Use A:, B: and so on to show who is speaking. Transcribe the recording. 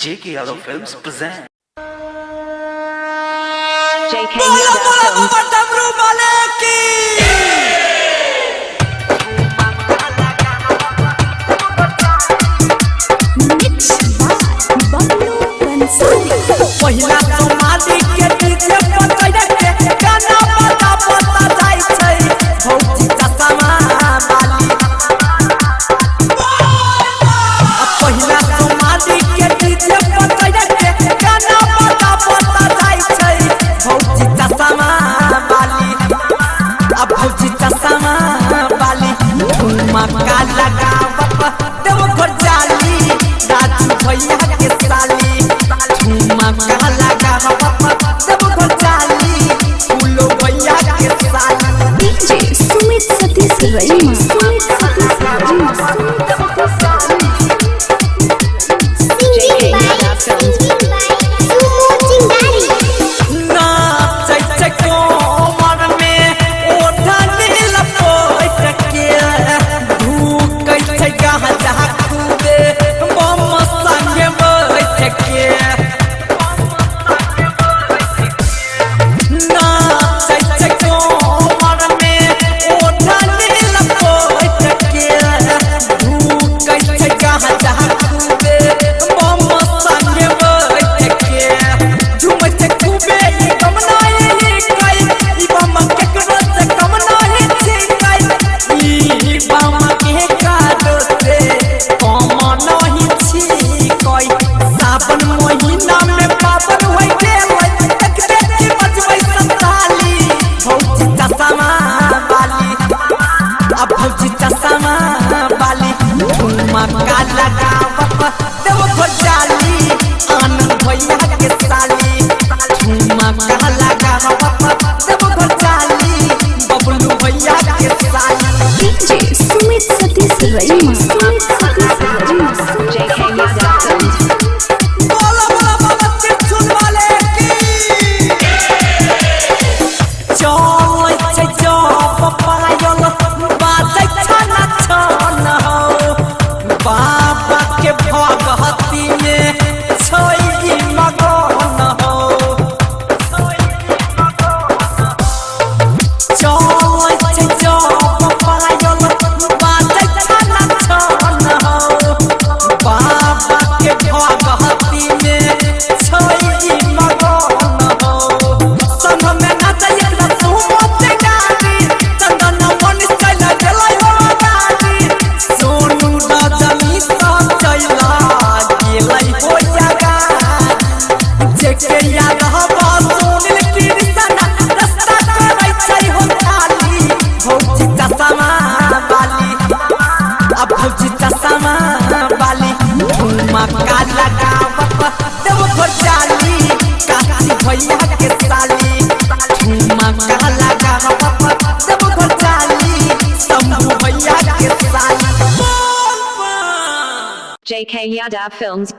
A: JK Yadav Films present.
B: JK Yadav Films.
C: पहिला समाधि के डीजे पर चढ़ के गाना बजा बजा जाय छै भौजी चश्मा वाली। पहिला समाधि के डीजे पर चढ़ के गाना बजा बजा जाय छै भौजी चश्मा वाली। अब भौजी चश्मा वाली ठुमका लगावत देव घर जाली राजू भैया के साली। ठुमका लगावत देव घर जाली फूलो भैया के साली।
B: DJ Sumit Satish Rajma. JK Yadav Films.
C: नाचै छै कोमर में ओढ़नी लपेट के धूकै छै गाजा खूबे बम संगे बैठ के। नाचै छै कोमर में ओढ़नी लपेट के धूकै छै गाजा खूबे बम संगे बैठ के। झूमै छै खूबे ई कम नहीं कई ई बम केकरो से कम नहीं छिकै। ई बम के कादो से कम नहीं छिकै। सावन महीना में पावन होय गेलै देख देख के बजबै संताली भौजी चश्मा वाली। अब भौजी चश्मा वाली ठुमका लगावत देव घर जाली आनंद भैया के साली। ठुमका लगावत देव घर जाली बबलू भैया के साली।
B: DJ Sumit Satish Rajma. JK Yadav Films.
C: बोला बोला बाबा तिरछुल वाले की। चलै छै जब पायल बाजै छन छन हो बाबा के भगती में छै ई मगन हो। चलै छै जब पायल बाजै छन छन हो बाबा के भगती में छै ई मगन हो। संग में नाचै एकरा सुमत गाड़ी चंदन मन चल गेलै हो गाड़ी। सोनू रजनी सब चला गेलै हो गाड़ी। जेके यादव सुनील कृष्णा रास्ता करै छै हो खाली भौजी चश्मा वाली। अब भौजी चश्मा वाली ठुमका लगावत देव घर जाली काशी भैया के साली। ठुमका लगावत देव घर जाली शंभू भैया के साली।
B: JK Yadav Films.